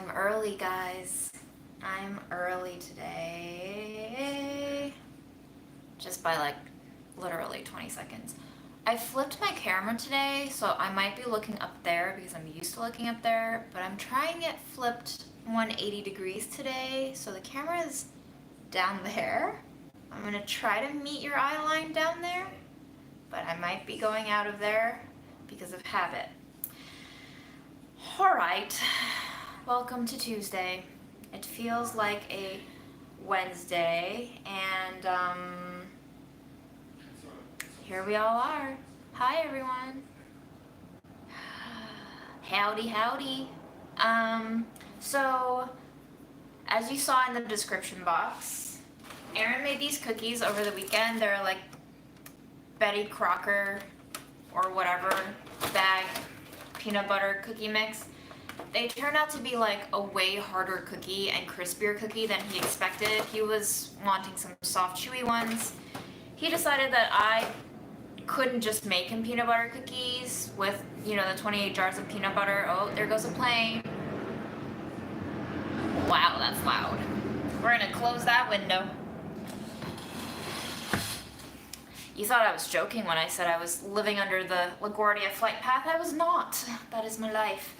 I'm early, guys. I'm early today. Just by like literally 20 seconds. I flipped my camera today, so I might be looking up there because I'm used to looking up there, but I'm trying it flipped 180 degrees today, so the camera is down there. I'm gonna try to meet your eye line down there, but I might be going out of there because of habit. Alright, welcome to Tuesday. It feels like a Wednesday, and here we all are. Hi everyone. Howdy, howdy. So, as you saw in the description box, Erin made these cookies over the weekend. They're like Betty Crocker or whatever bag peanut butter cookie mix. They turned out to be like a way harder cookie and crispier cookie than he expected. He was wanting some soft, chewy ones. He decided that I couldn't just make him peanut butter cookies with, you know, the 28 jars of peanut butter. Oh, there goes a plane. Wow, that's loud. We're gonna close that window. You thought I was joking when I said I was living under the LaGuardia flight path. I was not. That is my life.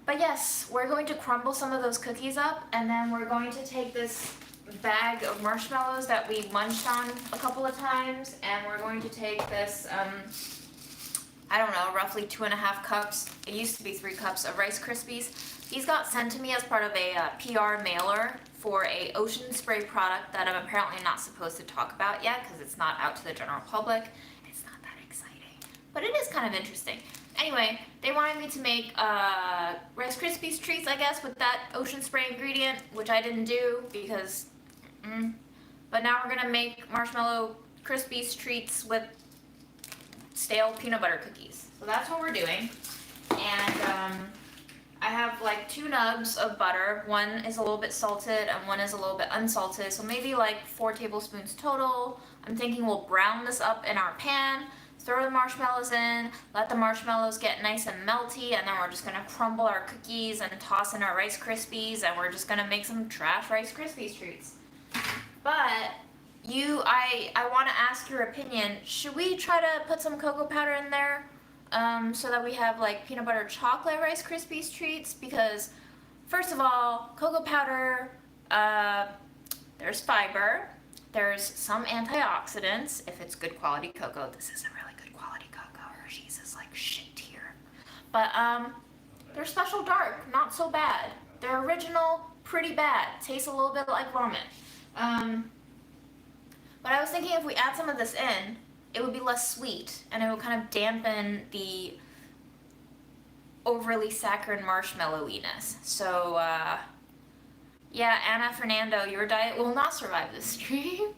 But yes, we're going to crumble some of those cookies up, and then we're going to take this bag of marshmallows that we munched on a couple of times, and we're going to take this, I don't know, roughly 2.5 cups, it used to be 3 cups of Rice Krispies. These got sent to me as part of a PR mailer for a ocean spray product that I'm apparently not supposed to talk about yet because it's not out to the general public. It's not that exciting, but it is kind of interesting. Anyway, they wanted me to make Rice Krispies treats, I guess, with that ocean spray ingredient, which I didn't do because, but now we're gonna make marshmallow Krispies treats with stale peanut butter cookies. So that's what we're doing. And I have like 2 nubs of butter. One is a little bit salted and one is a little bit unsalted. So maybe like 4 tablespoons total. I'm thinking we'll brown this up in our pan, throw the marshmallows in, let the marshmallows get nice and melty, and then we're just gonna crumble our cookies and toss in our Rice Krispies, and we're just gonna make some trash Rice Krispies treats. But I want to ask your opinion. Should we try to put some cocoa powder in there so that we have like peanut butter chocolate Rice Krispies treats? Because first of all, cocoa powder, there's fiber, there's some antioxidants if it's good quality cocoa. This isn't really good quality cocoa. Hershey's is like shit here. But they're special dark, not so bad. They're original, pretty bad. Tastes a little bit like vomit. But I was thinking if we add some of this in, it would be less sweet, and it would kind of dampen the overly saccharine marshmallow-iness. So, yeah, Anna Fernando, your diet will not survive this stream.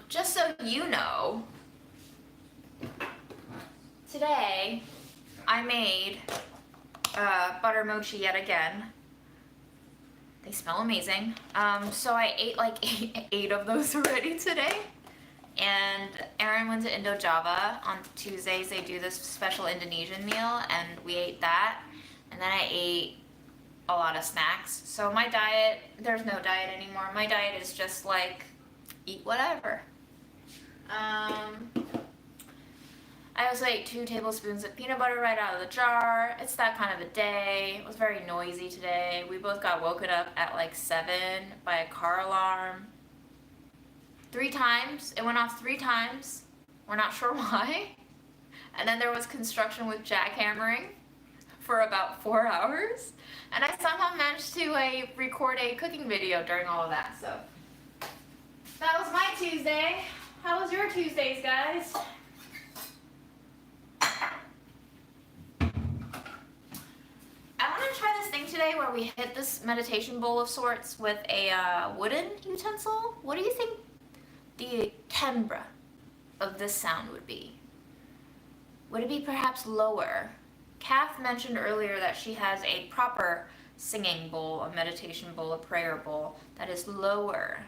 Just so you know, today I made butter mochi yet again. They smell amazing. So I ate like 8 of those already today. And Erin went to Indo-Java. On Tuesdays they do this special Indonesian meal, and we ate that. And then I ate a lot of snacks. So my diet, there's no diet anymore. My diet is just like, eat whatever. I also ate 2 tablespoons of peanut butter right out of the jar. It's that kind of a day. It was very noisy today. We both got woken up at like 7 by a car alarm. 3 times. It went off 3 times. We're not sure why. And then there was construction with jackhammering for about 4 hours. And I somehow managed to record a cooking video during all of that. So that was my Tuesday. How was your Tuesdays, guys? I want to try this thing today where we hit this meditation bowl of sorts with a wooden utensil. What do you think the timbre of this sound would be? Would it be perhaps lower? Kath mentioned earlier that she has a proper singing bowl, a meditation bowl, a prayer bowl that is lower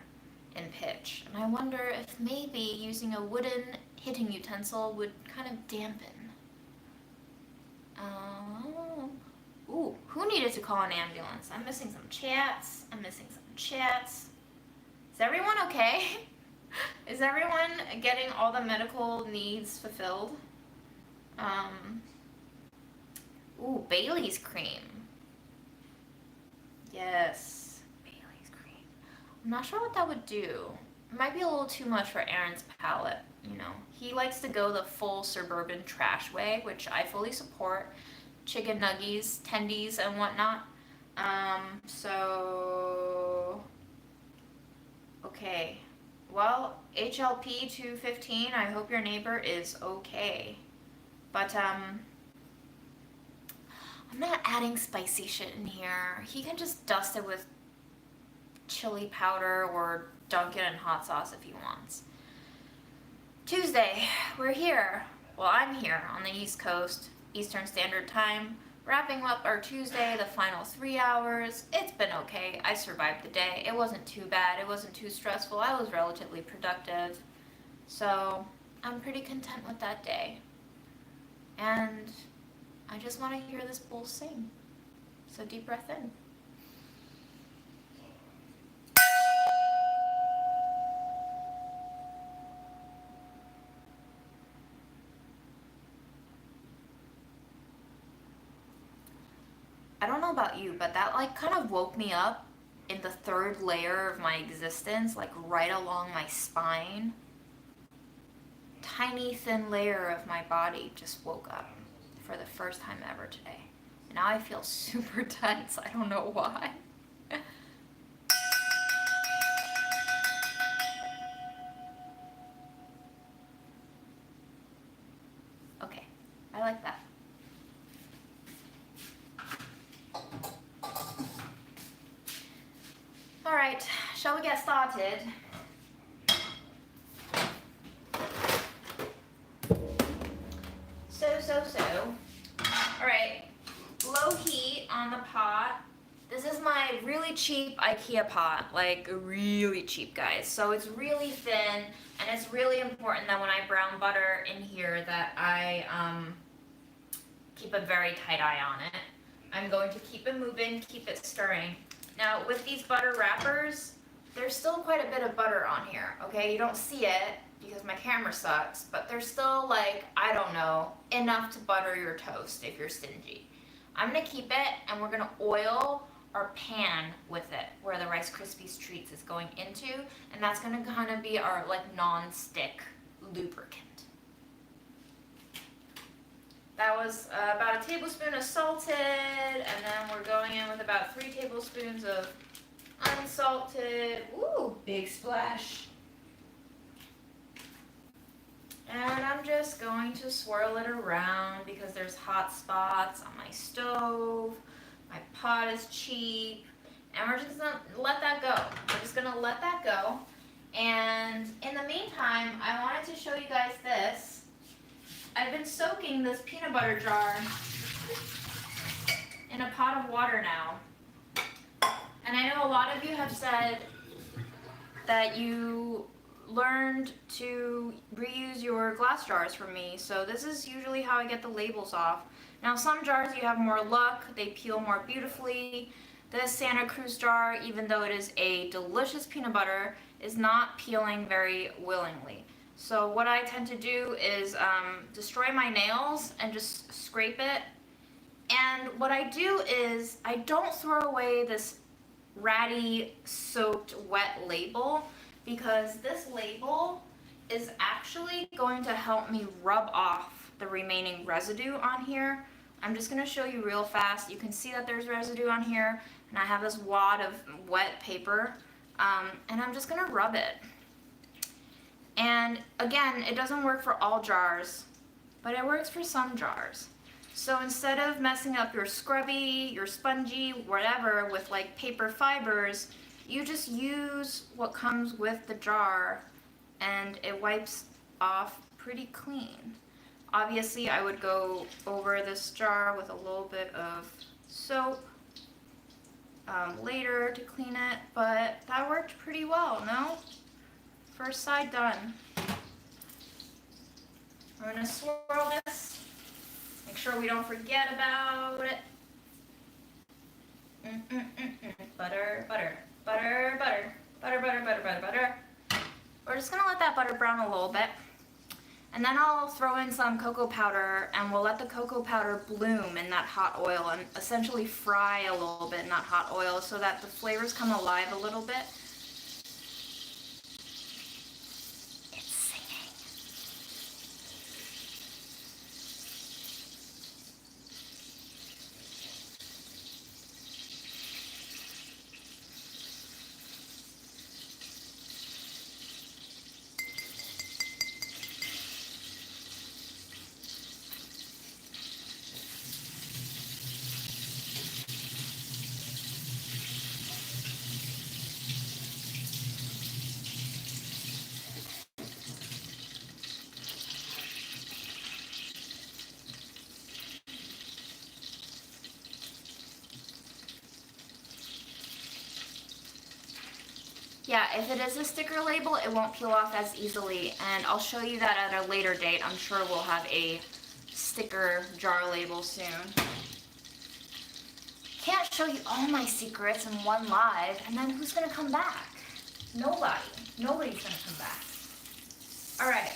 in pitch. And I wonder if maybe using a wooden hitting utensil would kind of dampen. Who needed to call an ambulance? I'm missing some chats. Is everyone okay? Is everyone getting all the medical needs fulfilled? Ooh, Bailey's cream. Yes, Bailey's cream. I'm not sure what that would do. It might be a little too much for Aaron's palate, you know. He likes to go the full suburban trash way, which I fully support. Chicken nuggies, tendies, and whatnot. Okay. Well, HLP 215, I hope your neighbor is okay. But, I'm not adding spicy shit in here. He can just dust it with chili powder or dunk it in hot sauce if he wants. Tuesday, we're here. Well, I'm here on the East Coast, Eastern Standard Time, wrapping up our Tuesday, the final 3 hours. It's been okay. I survived the day. It wasn't too bad. It wasn't too stressful. I was relatively productive. So, I'm pretty content with that day. And I just want to hear this bull sing. So deep breath in. I don't know about you, but that like kind of woke me up in the third layer of my existence, like right along my spine. Tiny thin layer of my body just woke up for the first time ever today. And now I feel super tense. I don't know why. Okay, I like that. All right, shall we get started? So. All right, low heat on the pot. This is my really cheap IKEA pot, like really cheap, guys. So it's really thin, and it's really important that when I brown butter in here that I keep a very tight eye on it. I'm going to keep it moving, keep it stirring. Now with these butter wrappers, there's still quite a bit of butter on here, okay? You don't see it because my camera sucks, but there's still like, I don't know, enough to butter your toast if you're stingy. I'm gonna keep it and we're gonna oil our pan with it where the Rice Krispies treats is going into, and that's gonna kind of be our like non-stick lubricant. That was about a tablespoon of salted, and then we're going in with about 3 tablespoons of unsalted. Ooh, big splash. And I'm just going to swirl it around because there's hot spots on my stove. My pot is cheap. And we're just gonna let that go. We're just gonna let that go. And in the meantime, I wanted to show you guys this. I've been soaking this peanut butter jar in a pot of water now. And I know a lot of you have said that you learned to reuse your glass jars from me, so this is usually how I get the labels off. Now some jars you have more luck, they peel more beautifully. This Santa Cruz jar, even though it is a delicious peanut butter, is not peeling very willingly. So what I tend to do is destroy my nails and just scrape it. And what I do is I don't throw away this ratty, soaked, wet label, because this label is actually going to help me rub off the remaining residue on here. I'm just going to show you real fast. You can see that there's residue on here, and I have this wad of wet paper, and I'm just going to rub it. And again, it doesn't work for all jars, but it works for some jars. So instead of messing up your scrubby, your spongy, whatever, with like paper fibers, you just use what comes with the jar and it wipes off pretty clean. Obviously, I would go over this jar with a little bit of soap later to clean it, but that worked pretty well, no? First side done. We're gonna swirl this. Make sure we don't forget about it. Butter, butter, butter, butter, butter, butter, butter, butter, butter. We're just gonna let that butter brown a little bit. And then I'll throw in some cocoa powder, and we'll let the cocoa powder bloom in that hot oil and essentially fry a little bit in that hot oil so that the flavors come alive a little bit. It's singing. Yeah, if it is a sticker label, it won't peel off as easily, and I'll show you that at a later date. I'm sure we'll have a sticker jar label soon. Can't show you all my secrets in one live, and then who's gonna come back? Nobody. Nobody's gonna come back. All right,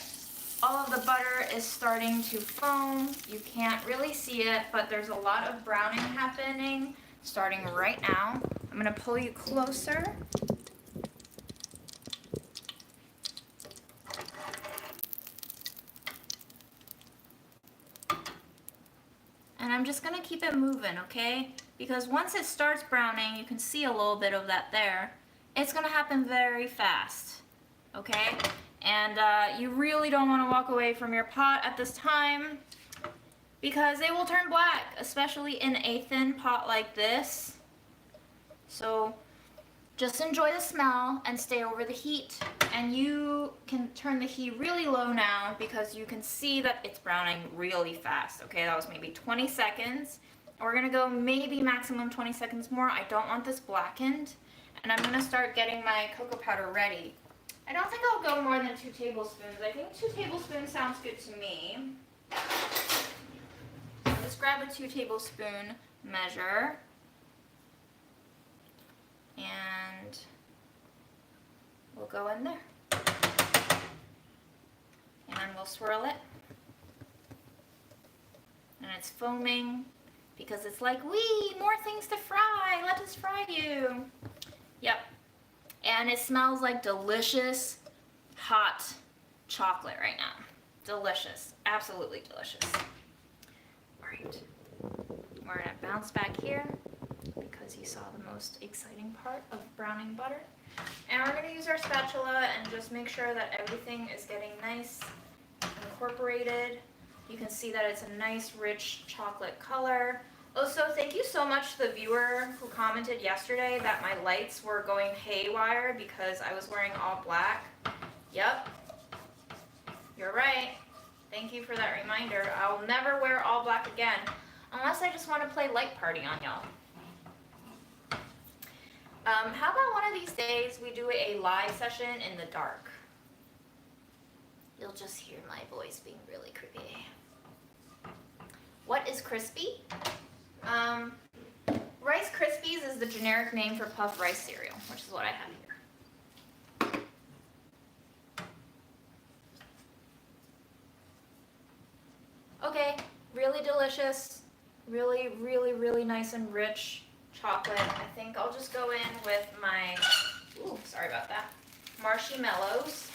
all of the butter is starting to foam. You can't really see it, but there's a lot of browning happening starting right now. I'm gonna pull you closer. And I'm just gonna keep it moving, okay? Because once it starts browning, you can see a little bit of that there. It's gonna happen very fast, okay? And you really don't wanna walk away from your pot at this time because they will turn black, especially in a thin pot like this. So just enjoy the smell and stay over the heat. And you can turn the heat really low now because you can see that it's browning really fast. Okay, that was maybe 20 seconds. We're gonna go maybe maximum 20 seconds more. I don't want this blackened. And I'm gonna start getting my cocoa powder ready. I don't think I'll go more than 2 tablespoons. I think 2 tablespoons sounds good to me. So just grab a 2 tablespoon measure. And we'll go in there. And then we'll swirl it. And it's foaming because it's like, wee, more things to fry. Let us fry you. Yep. And it smells like delicious, hot chocolate right now. Delicious. Absolutely delicious. All right. We're going to bounce back here because you saw the most exciting part of browning butter. And we're going to use our spatula and just make sure that everything is getting nice incorporated. You can see that it's a nice rich chocolate color. Also, thank you so much to the viewer who commented yesterday that my lights were going haywire because I was wearing all black. Yep, you're right. Thank you for that reminder. I'll never wear all black again unless I just want to play light party on y'all. How about one of these days we do a live session in the dark? You'll just hear my voice being really creepy. What is crispy? Rice Krispies is the generic name for puffed rice cereal, which is what I have here. Okay, really delicious, really, really, really nice and rich chocolate. I think I'll just go in with my, ooh, sorry about that, marshmallows.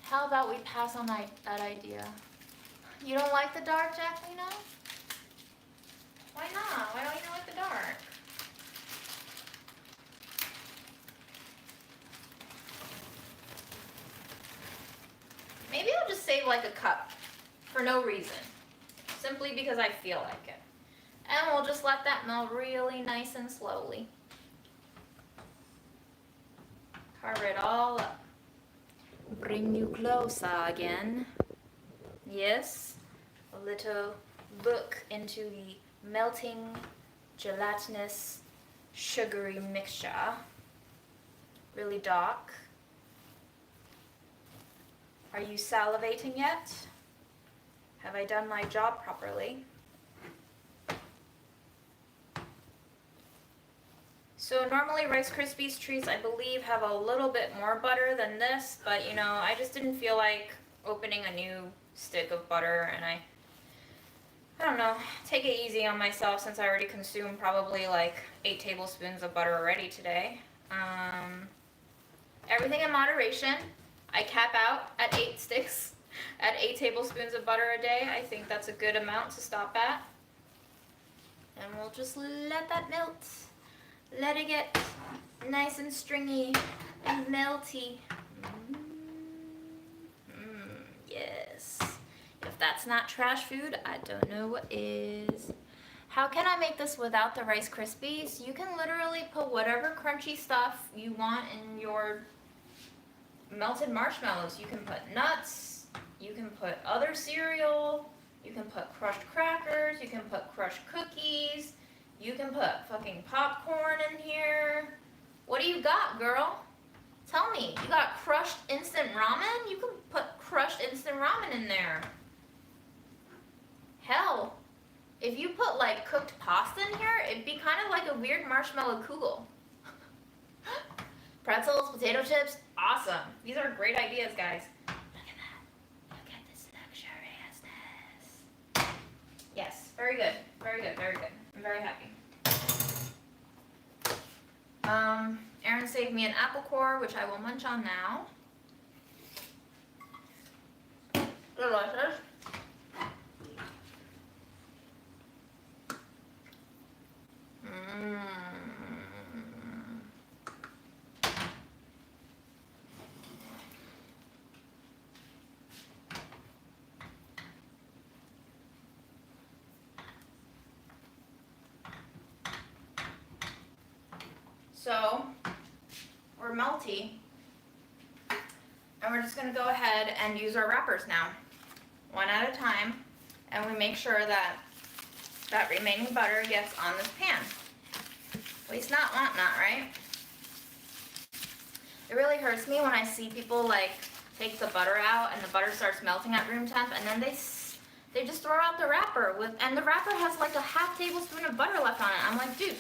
How about we pass on that idea? You don't like the dark, Jacqueline? Why not? Why don't you like the dark? Maybe I'll just save like a cup for no reason, simply because I feel like it. And we'll just let that melt really nice and slowly. Cover it all up. Bring you closer again. Yes, a little look into the melting, gelatinous, sugary mixture. Really dark. Are you salivating yet? Have I done my job properly? So normally Rice Krispies treats, I believe, have a little bit more butter than this, but you know, I just didn't feel like opening a new stick of butter, and I don't know, take it easy on myself since I already consumed probably like 8 tablespoons of butter already today. Everything in moderation. I cap out at 8 sticks, at 8 tablespoons of butter a day. I think that's a good amount to stop at. And we'll just let that melt. Let it get nice and stringy and melty. Yes. If that's not trash food, I don't know what is. How can I make this without the Rice Krispies? You can literally put whatever crunchy stuff you want in your melted marshmallows. You can put nuts, you can put other cereal, you can put crushed crackers, you can put crushed cookies, you can put fucking popcorn in here. What do you got, girl? Tell me. You got crushed instant ramen? You can put crushed instant ramen in there. Hell, if you put like cooked pasta in here, it'd be kind of like a weird marshmallow kugel. Pretzels, potato chips, awesome. These are great ideas, guys. Look at that. Look at this luxuriousness. Yes, very good, very good, very good. I'm very happy. Aaron saved me an apple core, which I will munch on now. Delicious. So, we're melty, and we're just going to go ahead and use our wrappers now, one at a time, and we make sure that that remaining butter gets on this pan. Waste not, want not, right? It really hurts me when I see people like take the butter out and the butter starts melting at room temp, and then they just throw out the wrapper and the wrapper has like a half tablespoon of butter left on it. I'm like, dude,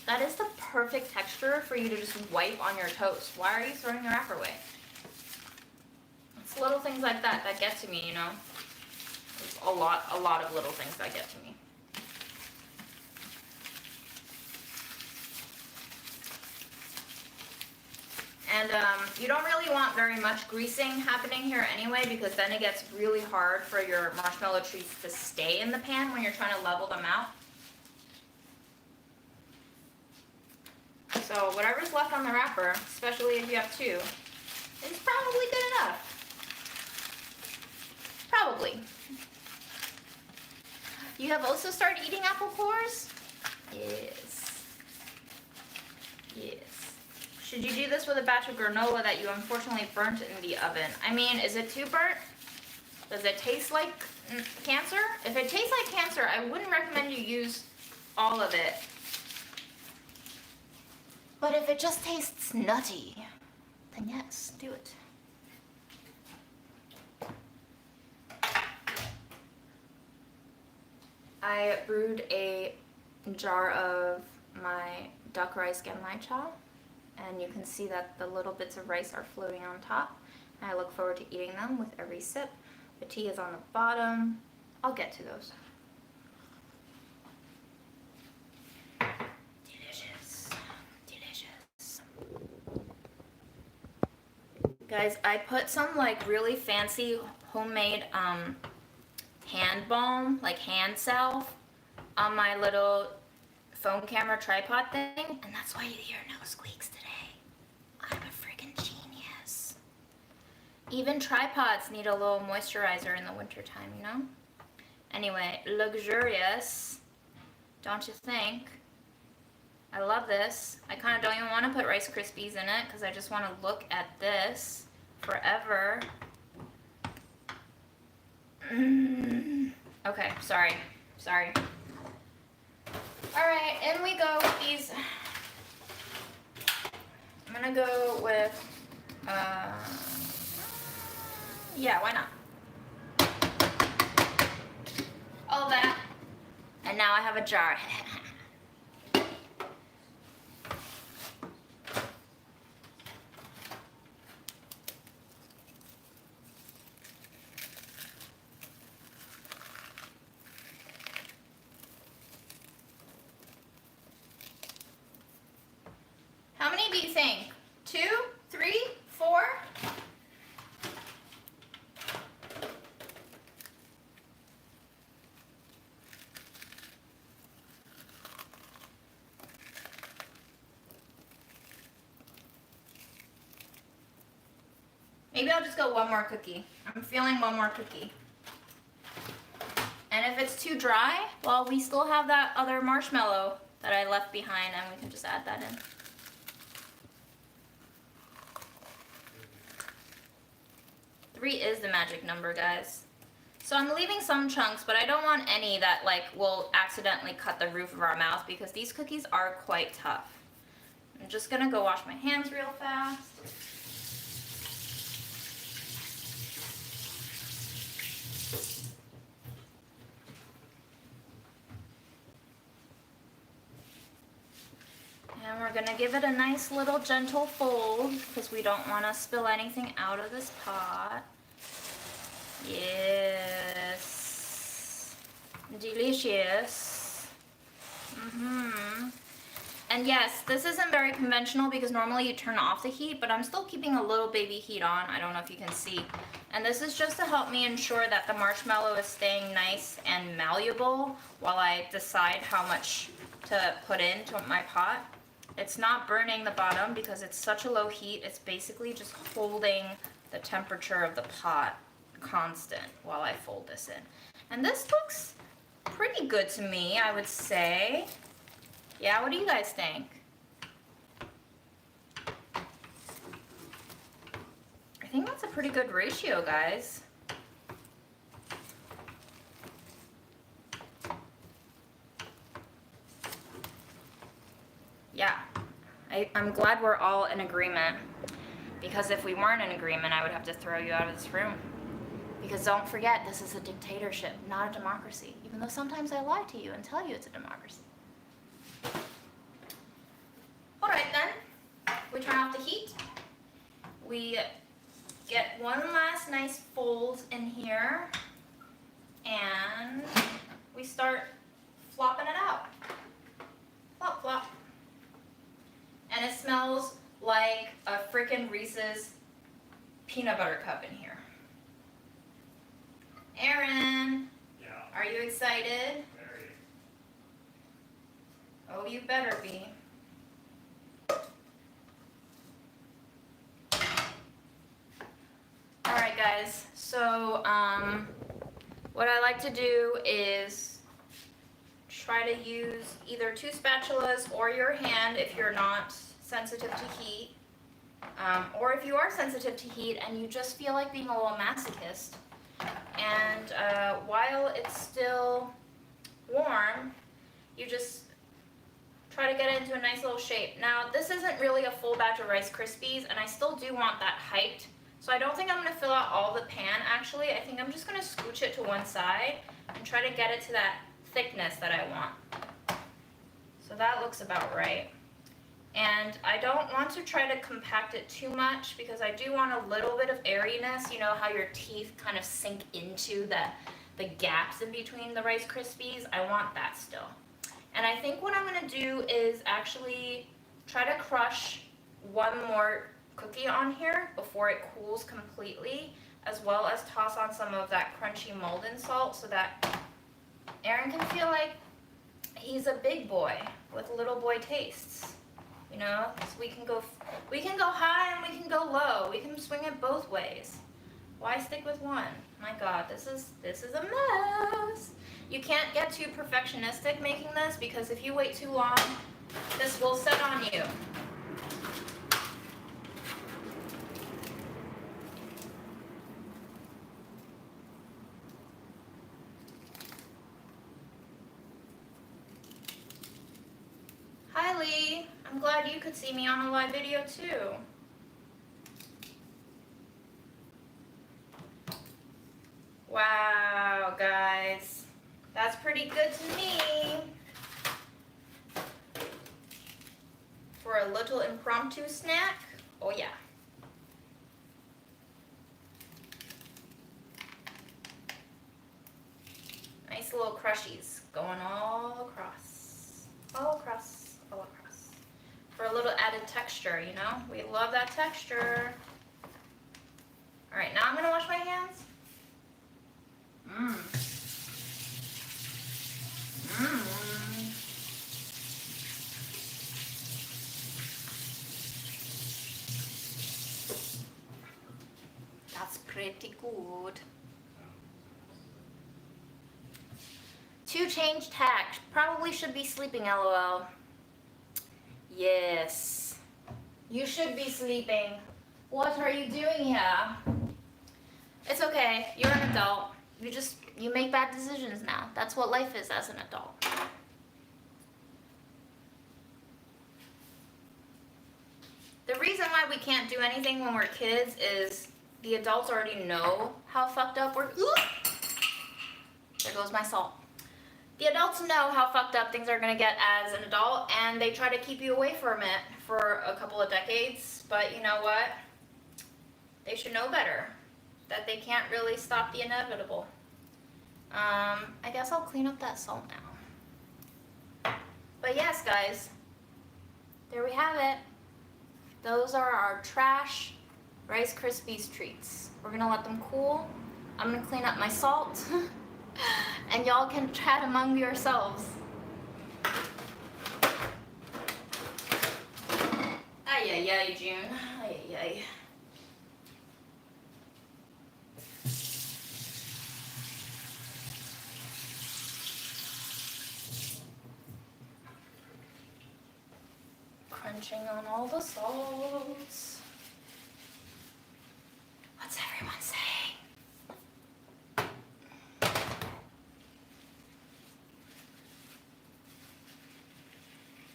that is the perfect texture for you to just wipe on your toast. Why are you throwing the wrapper away? It's little things like that that get to me, you know. There's a lot of little things that get to me. And you don't really want very much greasing happening here anyway, because then it gets really hard for your marshmallow treats to stay in the pan when you're trying to level them out. So whatever's left on the wrapper, especially if you have 2, is probably good enough. Probably. You have also started eating apple cores? Yes. Yes. Should you do this with a batch of granola that you unfortunately burnt in the oven? I mean, is it too burnt? Does it taste like cancer? If it tastes like cancer, I wouldn't recommend you use all of it. But if it just tastes nutty, then yes, do it. I brewed a jar of my duck rice genmai cha, and you can see that the little bits of rice are floating on top. And I look forward to eating them with every sip. The tea is on the bottom. I'll get to those. Delicious. Delicious. Guys, I put some like really fancy homemade hand balm, like hand salve, on my little phone camera tripod thing, and that's why you hear no squeaks today. I'm a freaking genius. Even tripods need a little moisturizer in the wintertime, you know? Anyway, luxurious, don't you think? I love this. I kind of don't even want to put Rice Krispies in it because I just want to look at this forever. Okay, sorry. Alright, in we go with these. I'm gonna go with, yeah, why not? All that. And now I have a jar. do you think? 2, 3, 4? Maybe I'll just go one more cookie. I'm feeling one more cookie. And if it's too dry, well, we still have that other marshmallow that I left behind, and we can just add that in. Three is the magic number, guys. So I'm leaving some chunks, but I don't want any that like will accidentally cut the roof of our mouth because these cookies are quite tough. I'm just gonna go wash my hands real fast. And we're gonna give it a nice little gentle fold because we don't want to spill anything out of this pot. Yes. Delicious. And yes, this isn't very conventional because normally you turn off the heat, but I'm still keeping a little baby heat on. I don't know if you can see. And this is just to help me ensure that the marshmallow is staying nice and malleable while I decide how much to put into my pot. It's not burning the bottom because it's such a low heat. It's basically just holding the temperature of the pot constant while I fold this in. And this looks pretty good to me, I would say. Yeah, what do you guys think? I think that's a pretty good ratio, guys. Yeah, I'm glad we're all in agreement, because if we weren't in agreement, I would have to throw you out of this room. Because don't forget, this is a dictatorship, not a democracy, even though sometimes I lie to you and tell you it's a democracy. All right then, we turn off the heat. We get one last nice fold in here, and we start flopping it out. Flop, flop. And it smells like a frickin' Reese's peanut butter cup in here. Aaron, Yeah. Are you excited? Very. Oh, you better be. Alright guys, so what I like to do is try to use either 2 spatulas or your hand if you're not sensitive to heat. Or if you are sensitive to heat and you just feel like being a little masochist. And while it's still warm, you just try to get it into a nice little shape. Now, this isn't really a full batch of Rice Krispies, and I still do want that height. So I don't think I'm going to fill out all the pan, actually. I think I'm just going to scooch it to one side and try to get it to that thickness that I want. So that looks about right. And I don't want to try to compact it too much because I do want a little bit of airiness. You know how your teeth kind of sink into the gaps in between the Rice Krispies? I want that still. And I think what I'm going to do is actually try to crush one more cookie on here before it cools completely, as well as toss on some of that crunchy Molden salt so that Aaron can feel like he's a big boy with little boy tastes. You know, so we can go high and we can go low. We can swing it both ways. Why stick with one? My God, this is a mess. You can't get too perfectionistic making this because if you wait too long, this will set on you. Hi Lee, I'm glad you could see me on a live video too. Wow, guys, that's pretty good to me. For a little impromptu snack, oh yeah. Nice little crushies going all across, all across, all across. for a little added texture, you know? We love that texture. All right, now I'm gonna wash my hands. That's pretty good. To change tack. Probably should be sleeping, LOL. Yes. You should be sleeping. What are you doing here? It's okay. You're an adult. You make bad decisions now. That's what life is as an adult. The reason why we can't do anything when we're kids is the adults already know how fucked up we're... There goes my salt. The adults know how fucked up things are gonna get as an adult, and they try to keep you away from it for a couple of decades, but you know what? They should know better, that they can't really stop the inevitable. I guess I'll clean up that salt now. But yes, guys, there we have it. Those are our trash Rice Krispies treats. We're gonna let them cool. I'm gonna clean up my salt. And y'all can chat among yourselves. Ay, ay, ay, June. Ay, ay, ay. Crunching on all the salts. What's everyone saying?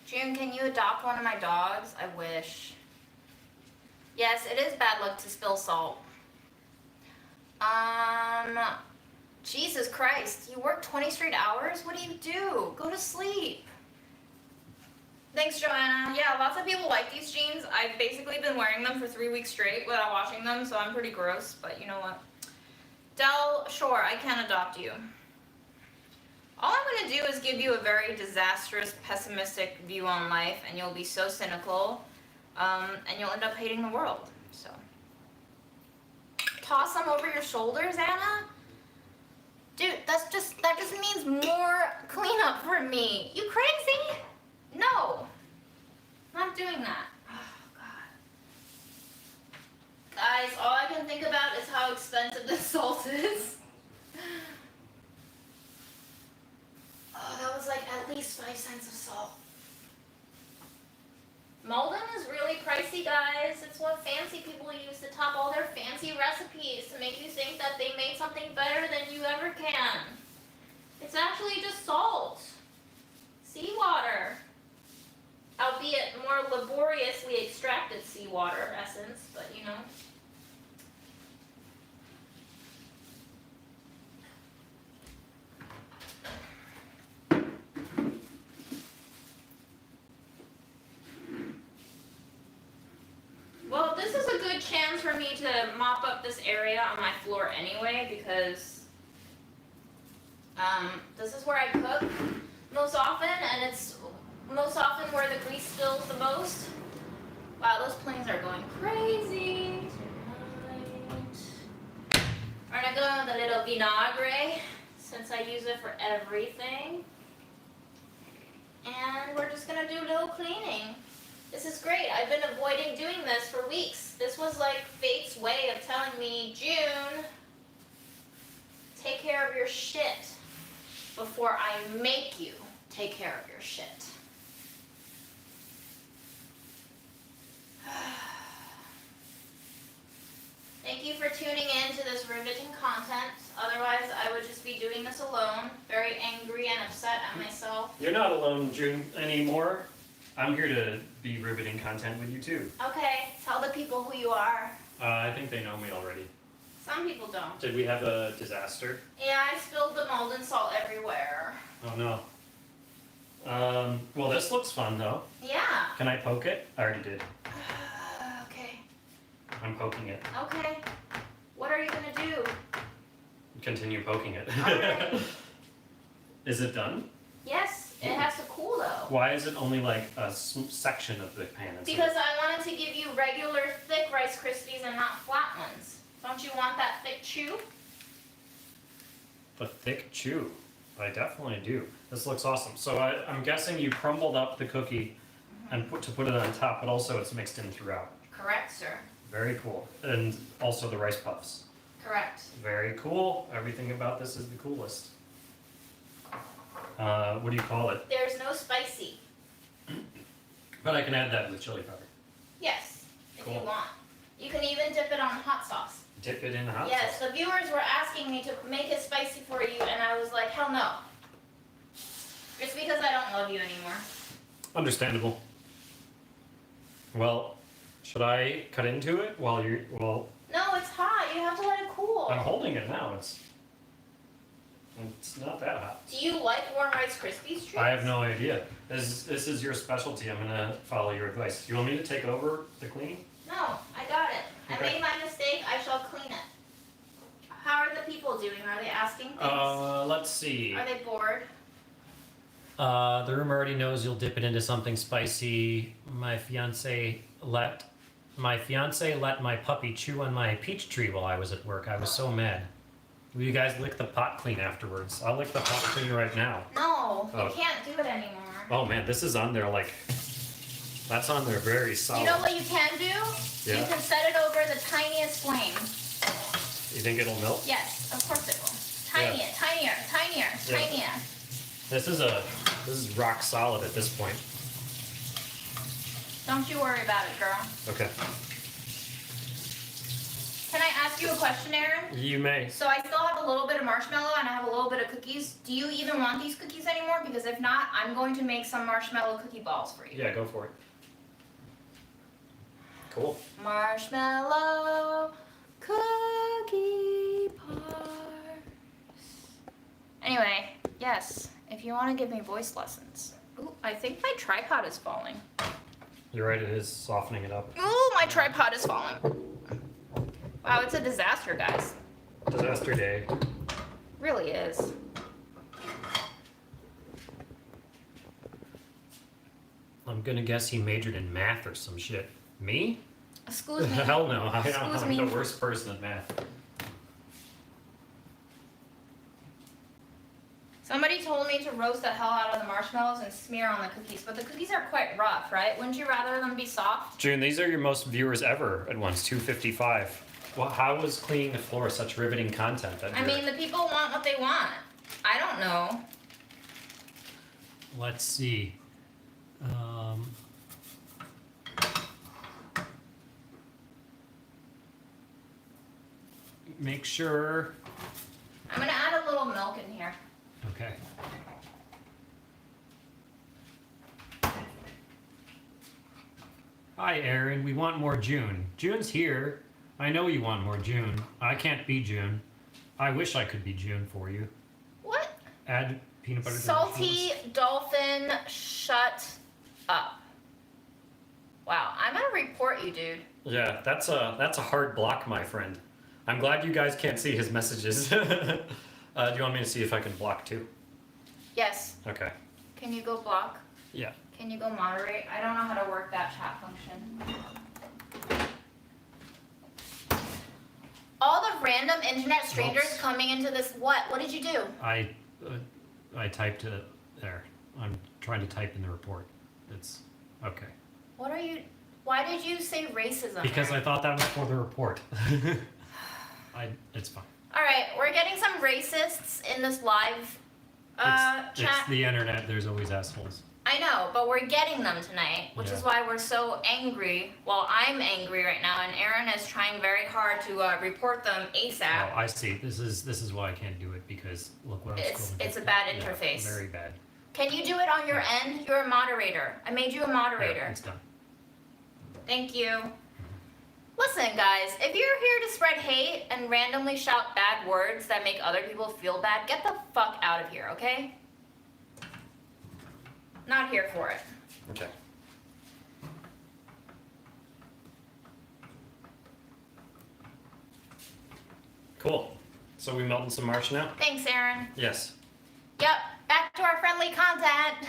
June, can you adopt one of my dogs? I wish. Yes, it is bad luck to spill salt. Jesus Christ, you work 20 straight hours? What do you do? Go to sleep. Thanks, Joanna. Yeah, lots of people like these jeans. I've basically been wearing them for 3 weeks straight without washing them, so I'm pretty gross, but you know what? Del, sure, I can adopt you. All I'm going to do is give you a very disastrous, pessimistic view on life, and you'll be so cynical, and you'll end up hating the world, so. Toss them over your shoulders, Anna? Dude, that just means more cleanup for me. You crazy? No. Not doing that. Oh, God. Guys, all I can think about is how expensive this salt is. Oh, that was like at least 5 cents of salt. Malden is really pricey, guys. It's what fancy people use to top all their fancy recipes to make you think that they made something better than you ever can. It's actually just salt. Seawater. Albeit more laboriously extracted seawater essence, but you know. Well, this is a good chance for me to mop up this area on my floor anyway, because this is where I cook most often, and it's most often where the grease spills the most. Wow, those planes are going crazy tonight. We're gonna go with a little vinagre, since I use it for everything. And we're just gonna do a little cleaning. This is great. I've been avoiding doing this for weeks. This was like fate's way of telling me, June, take care of your shit before I make you take care of your shit. Thank you for tuning in to this riveting content. Otherwise, I would just be doing this alone, very angry and upset at myself. You're not alone, June, anymore. I'm here to be riveting content with you too. Okay, tell the people who you are. I think they know me already. Some people don't. Did we have a disaster? Yeah, I spilled the Malden salt everywhere. Oh no. Well, this looks fun though. Yeah. Can I poke it? I already did. Okay. I'm poking it. Okay. What are you gonna do? Continue poking it. Alright. Is it done? Yes, It has to cool though. Why is it only like a section of the pan? Because I wanted to give you regular thick Rice Krispies and not flat ones. Don't you want that thick chew? A thick chew. I definitely do. This looks awesome. So I'm guessing you crumbled up the cookie and put it on top, but also it's mixed in throughout. Correct, sir. Very cool. And also the rice puffs. Correct. Very cool. Everything about this is the coolest. What do you call it? There's no spicy. But I can add that with chili powder. Yes, if you Cool. want. You can even dip it on hot sauce. Dip it in the hot Yes, sauce. the viewers were asking me to make it spicy for you, and I was like, hell no. It's because I don't love you anymore. Understandable. Well, should I cut into it while you're No, it's hot. You have to let it cool. I'm holding it now. It's not that hot. Do you like warm Rice Krispies treats? I have no idea. This is your specialty. I'm gonna follow your advice. You want me to take over the cleaning? No, I got it. I Okay. made my mistake. I shall clean it. How are the people doing? Are they asking things? Let's see. Are they bored? The room already knows you'll dip it into something spicy. My fiance let my puppy chew on my peach tree while I was at work. I was so mad. Will you guys lick the pot clean afterwards? I'll lick the pot clean right now. No, Oh. you can't do it anymore. Oh man, this is on there like. That's on there very solid. You know what you can do? Yeah. You can set it over the tiniest flame. You think it'll melt? Yes, of course it will. Tinier, tinier, tinier, Yeah. tinier. This is rock solid at this point. Don't you worry about it, girl. Okay. Can I ask you a question, Aaron? You may. So I still have a little bit of marshmallow and I have a little bit of cookies. Do you even want these cookies anymore? Because if not, I'm going to make some marshmallow cookie balls for you. Yeah, go for it. Cool. Marshmallow cookie bars. Anyway, yes, if you want to give me voice lessons. Ooh, I think my tripod is falling. You're right, it is softening it up. Ooh, my tripod is falling. Wow, it's a disaster, guys. Disaster day. Really is. I'm gonna guess he majored in math or some shit. Me? Excuse me. Hell no, Excuse I'm me. the worst person at math. Somebody told me to roast the hell out of the marshmallows and smear on the cookies, but the cookies are quite rough, right? Wouldn't you rather them be soft? June, these are your most viewers ever at once, 255. Well, how was cleaning the floor such riveting content? I mean, the people want what they want. I don't know. Let's see. Make sure. I'm gonna add a little milk in here. Okay. Hi, Aaron. We want more June. June's here. I know you want more June. I can't be June. I wish I could be June for you. What? Add peanut butter to the Salty marshmallows. dolphin, shut up. Wow, I'm gonna report you, dude. Yeah, that's a hard block, my friend. I'm glad you guys can't see his messages. Do you want me to see if I can block too? Yes. Okay. Can you go block? Yeah. Can you go moderate? I don't know how to work that chat function. All the random internet strangers Whoops. coming into this. What did you do? I typed it there. I'm trying to type in the report. It's okay. What are you? Why did you say racism? Because I Aaron? thought that was for the report. It's fine. All right, we're getting some racists in this live It's chat. the internet. There's always assholes. I know, but we're getting them tonight, which is Yeah. why we're so angry. Well, I'm angry right now, and Aaron is trying very hard to report them ASAP. Oh, I see. This is why I can't do it because look what I'm It's- scrolling it's through. a bad Yeah, interface. very bad. Can you do it on your end? You're a moderator. I made you a moderator. Yeah, it's done. Thank you. Listen, guys, if you're here to spread hate and randomly shout bad words that make other people feel bad, get the fuck out of here, okay? Not here for it. Okay. Cool. So we melting some marsh now? Thanks, Aaron. Yes. Yep, back to our friendly content.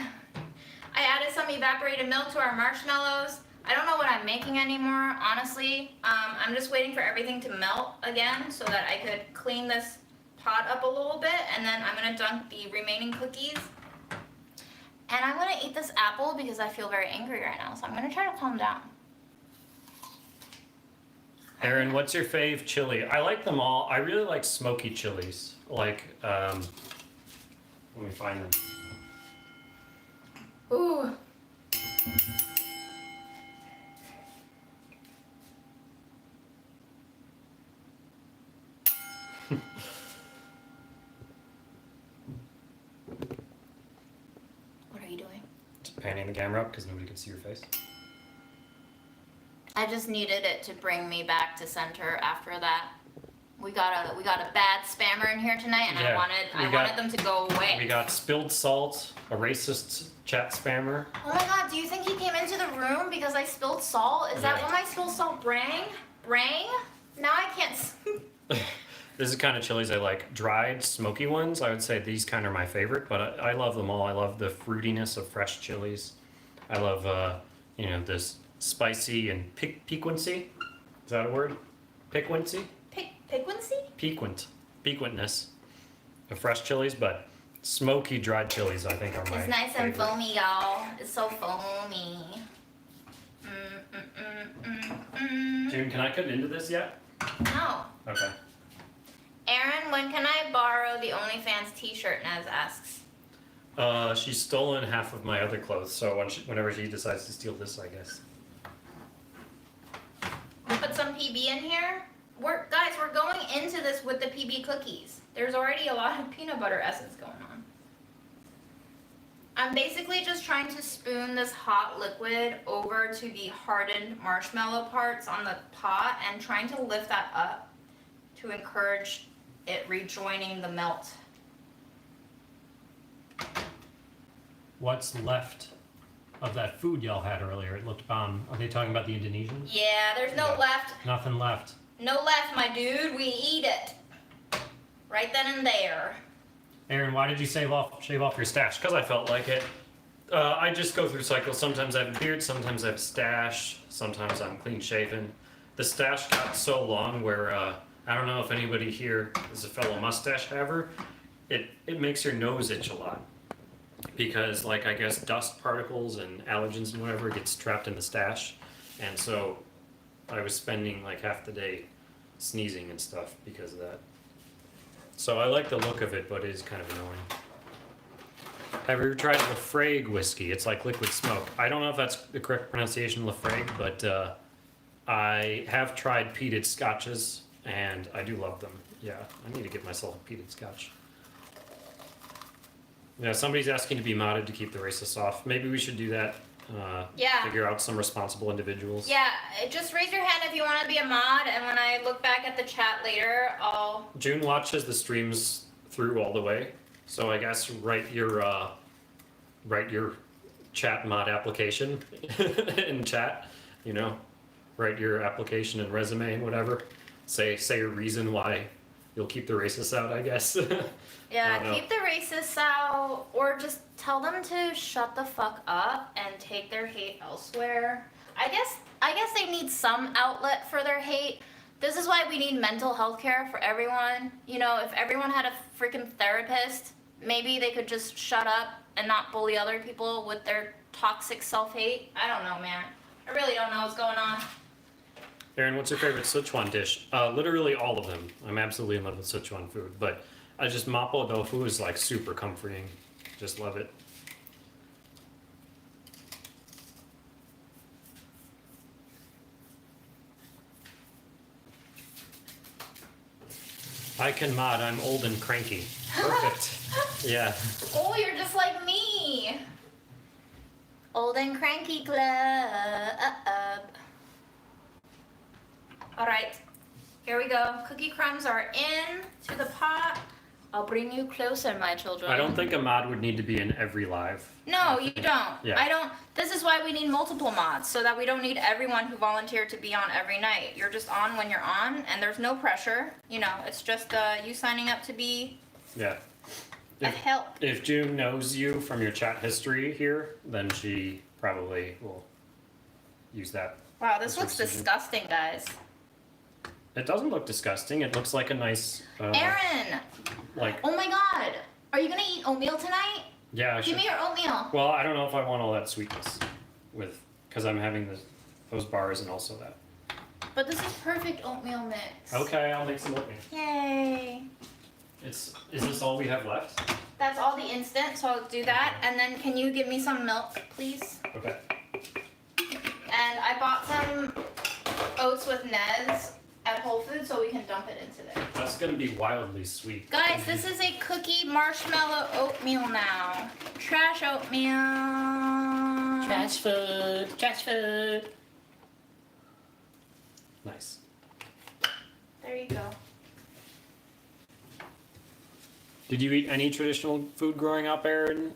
I added some evaporated milk to our marshmallows. I don't know what I'm making anymore, honestly. I'm just waiting for everything to melt again so that I could clean this pot up a little bit, and then I'm gonna dunk the remaining cookies. And I'm gonna eat this apple because I feel very angry right now, so I'm gonna try to calm down. Aaron, what's your fave chili? I like them all. I really like smoky chilies. Like, let me find them. Ooh. What are you doing? Just panning the camera up because nobody can see your face. I just needed it to bring me back to center after that. We got a bad spammer in here tonight, and Yeah, I wanted them to go away. We got spilled salt, a racist chat spammer. Oh my god, do you think he came into the room because I spilled salt? Is that Yeah. what my spilled salt brang? Now I can't This is the kind of chilies I like. Dried, smoky ones, I would say these kind are my favorite, but I love them all. I love the fruitiness of fresh chilies. I love, this spicy and piquancy. Is that a word? Piquancy? Piquancy? Piquantness of fresh chilies, but smoky dried chilies I think are my It's nice and favorite. foamy, y'all. It's so foamy. June, can I cut into this yet? No. Okay. Aaron, when can I borrow the OnlyFans t-shirt? Nez asks. She's stolen half of my other clothes, so whenever she decides to steal this, I guess. Put some PB in here. Guys, we're going into this with the PB cookies. There's already a lot of peanut butter essence going on. I'm basically just trying to spoon this hot liquid over to the hardened marshmallow parts on the pot and trying to lift that up to encourage it rejoining the melt. What's left of that food y'all had earlier? It looked bomb. Are they talking about the Indonesians? Yeah, there's no Yeah. left. Nothing left. No left, my dude. We eat it. Right then and there. Aaron, why did you shave off your stash? Because I felt like it. I just go through cycles. Sometimes I have a beard, sometimes I have a stash, sometimes I'm clean shaven. The stash got so long where I don't know if anybody here is a fellow mustache haver. It makes your nose itch a lot. Because I guess dust particles and allergens and whatever gets trapped in the stash. And so I was spending half the day sneezing and stuff because of that. So I like the look of it, but it is kind of annoying. Have you ever tried Lafrague whiskey? It's like liquid smoke. I don't know if that's the correct pronunciation, Lafrague, but I have tried peated scotches, and I do love them. Yeah, I need to get myself a peated scotch. Yeah, somebody's asking to be modded to keep the racists off. Maybe we should do that. Yeah. Figure out some responsible individuals. Yeah, just raise your hand if you want to be a mod, and when I look back at the chat later, I'll... June watches the streams through all the way, so I guess write your chat mod application in chat. Write your application and resume and whatever. Say your reason why you'll keep the racists out, I guess. Yeah, I don't know. keep the racists out, or just tell them to shut the fuck up and take their hate elsewhere. I guess they need some outlet for their hate. This is why we need mental health care for everyone. If everyone had a freaking therapist, maybe they could just shut up and not bully other people with their toxic self-hate. I don't know, man. I really don't know what's going on. Aaron, what's your favorite Sichuan dish? Literally all of them. I'm absolutely in love with Sichuan food, but I just mapo tofu is super comforting. Just love it. I can mod. I'm old and cranky. Perfect. Yeah. Oh, you're just like me. Old and cranky club. All right, here we go. Cookie crumbs are in to the pot. I'll bring you closer, my children. I don't think a mod would need to be in every live. No, you don't. Yeah. I don't. This is why we need multiple mods, so that we don't need everyone who volunteered to be on every night. You're just on when you're on, and there's no pressure. It's just you signing up to be Yeah. of help. If June knows you from your chat history here, then she probably will use that. Wow, this That's looks her decision. disgusting, guys. It doesn't look disgusting. It looks like a nice, Aaron! like, Oh my god! Are you gonna eat oatmeal tonight? yeah, I Give should. me your oatmeal. Well, I don't know if I want all that sweetness with, because I'm having those bars and also that. But this is perfect oatmeal mix. Okay, I'll make some oatmeal. Yay! Is this all we have left? That's all the instant, so I'll do that. And then can you give me some milk, please? Okay. And I bought some oats with Nez at Whole Foods so we can dump it into there. That's gonna be wildly sweet. Guys, this is a cookie marshmallow oatmeal now. Trash oatmeal. Trash food. Trash food. Nice. There you go. Did you eat any traditional food growing up, Aaron?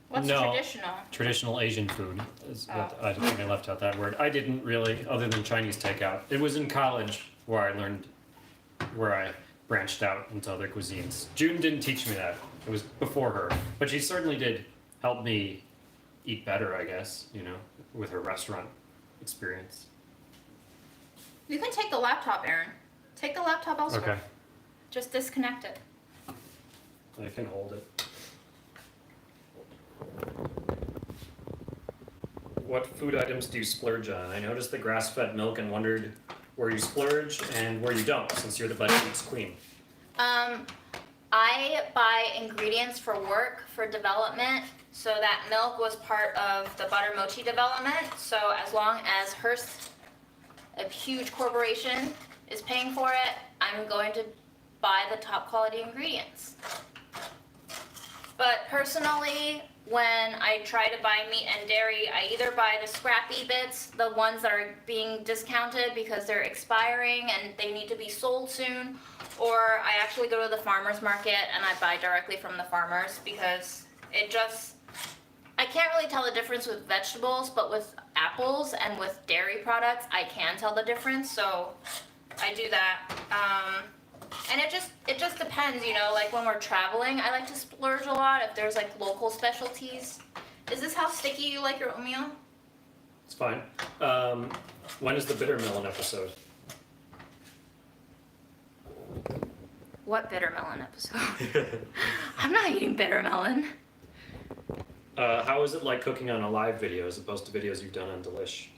What's No. traditional? Traditional Asian food. I think I left out that word. I didn't really, other than Chinese takeout. It was in college where I branched out into other cuisines. June didn't teach me that. It was before her. But she certainly did help me eat better, I guess, with her restaurant experience. You can take the laptop, Aaron. Take the laptop elsewhere. Okay. Just disconnect it. I can hold it. What food items do you splurge on? I noticed the grass-fed milk and wondered where you splurge and where you don't, since you're the budget eats queen. I buy ingredients for work, for development, so that milk was part of the butter mochi development. So as long as Hearst, a huge corporation, is paying for it, I'm going to buy the top quality ingredients. But personally, when I try to buy meat and dairy, I either buy the scrappy bits, the ones that are being discounted because they're expiring and they need to be sold soon, or I actually go to the farmer's market and I buy directly from the farmers because I can't really tell the difference with vegetables, but with apples and with dairy products, I can tell the difference, so I do that. And it just depends, like when we're traveling, I like to splurge a lot if there's like local specialties. Is this how sticky you like your oatmeal? It's fine. When is the bitter melon episode? What bitter melon episode? I'm not eating bitter melon. How is it like cooking on a live video as opposed to videos you've done on Delish?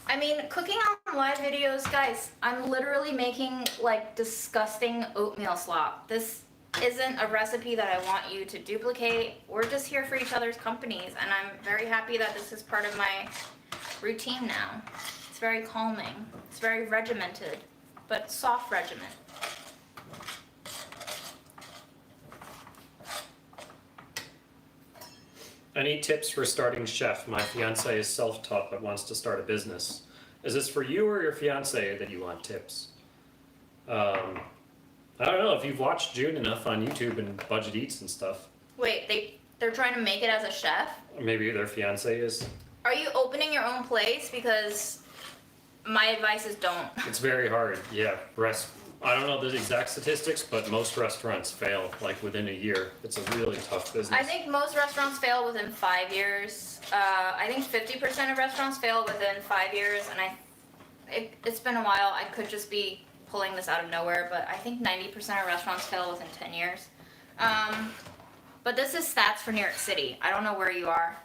I mean, cooking on live videos, guys, I'm literally making like disgusting oatmeal slop. This isn't a recipe that I want you to duplicate. We're just here for each other's companies, and I'm very happy that this is part of my routine now. It's very calming. It's very regimented, but soft regiment. Any tips for starting chef? My fiance is self-taught but wants to start a business. Is this for you or your fiance that you want tips? I don't know, if you've watched June enough on YouTube and Budget Eats and stuff. Wait, they're trying to make it as a chef? Maybe their fiance is. Are you opening your own place? Because my advice is don't. It's very hard, yeah. I don't know the exact statistics, but most restaurants fail like within a year. It's a really tough business. I think most restaurants fail within 5 years. I think 50% of restaurants fail within 5 years, and it's been a while. I could just be pulling this out of nowhere, but I think 90% of restaurants fail within 10 years. But this is stats for New York City. I don't know where you are.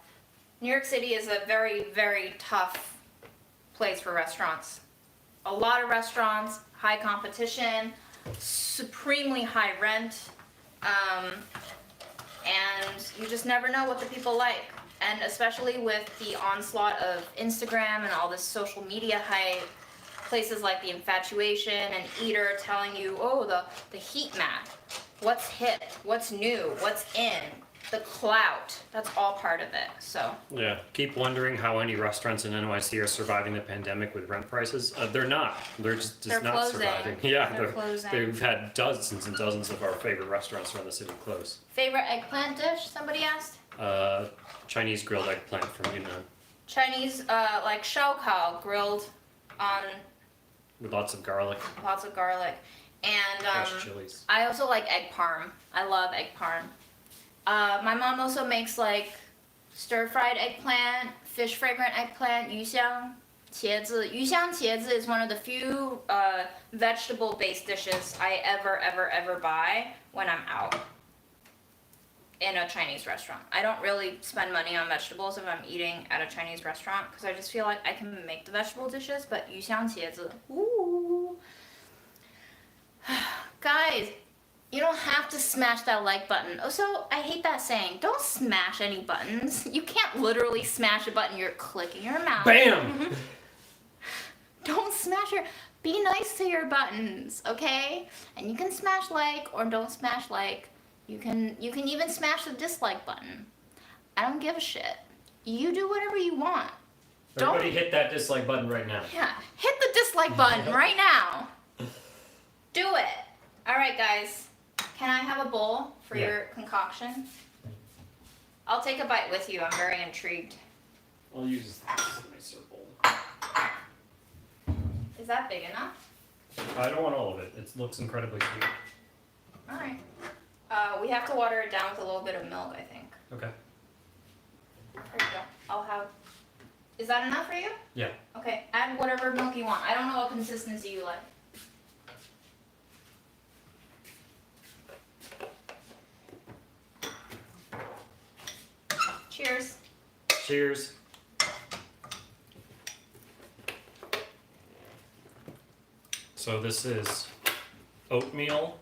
New York City is a very, very tough place for restaurants. A lot of restaurants, high competition, supremely high rent, and you just never know what the people like. And especially with the onslaught of Instagram and all this social media hype, places like The Infatuation and Eater telling you, oh, the heat map, what's hip, what's new, what's in, the clout, that's all part of it, so. Yeah, keep wondering how any restaurants in NYC are surviving the pandemic with rent prices. They're not. They're just They're not closing. surviving. Yeah, They're closing. They've had dozens and dozens of our favorite restaurants around the city close. Favorite eggplant dish, somebody asked? Chinese grilled eggplant from Yunnan Chinese, like shao kao, grilled on with lots of garlic. lots of garlic. And Fresh chilies. I also like egg parm. I love egg parm. My mom also makes like stir-fried eggplant, fish fragrant eggplant, 鱼香茄子. 鱼香茄子 is one of the few vegetable-based dishes I ever buy when I'm out in a Chinese restaurant. I don't really spend money on vegetables if I'm eating at a Chinese restaurant because I just feel like I can make the vegetable dishes, but 鱼香茄子, ooh. Guys, you don't have to smash that like button. Also, I hate that saying. Don't smash any buttons. You can't literally smash a button. You're clicking your mouse. Bam! Don't smash your... Be nice to your buttons, okay? And you can smash like or don't smash like. You can even smash the dislike button. I don't give a shit. You do whatever you want. Everybody hit that dislike button right now. Yeah, hit the dislike button right now. Do it. All right, guys. Can I have a bowl for your concoction? I'll take a bite with you. I'm very intrigued. I'll use this nicer bowl. Is that big enough? I don't want all of it. It looks incredibly sweet. All right. We have to water it down with a little bit of milk, I think. Okay. There you go. I'll have... Is that enough for you? Yeah. Okay. Add whatever milk you want. I don't know what consistency you like. Cheers. Cheers. So this is oatmeal,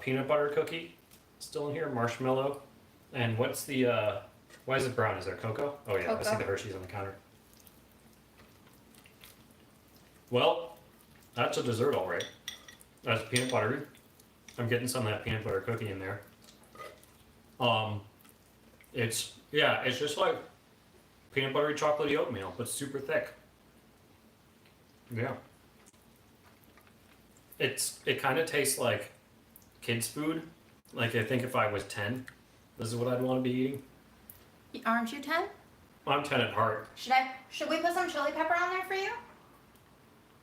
peanut butter cookie, still in here, marshmallow, and what's the, why is it brown? Is there cocoa? Oh yeah, I see Cocoa. the Hershey's on the counter. Well, that's a dessert all right. That's peanut butter. I'm getting some of that peanut butter cookie in there. It's just like peanut buttery chocolatey oatmeal, but super thick. Yeah. It kind of tastes like kids' food. Like I think if I was 10, this is what I'd want to be eating. Aren't you 10? I'm 10 at heart. Should we put some chili pepper on there for you?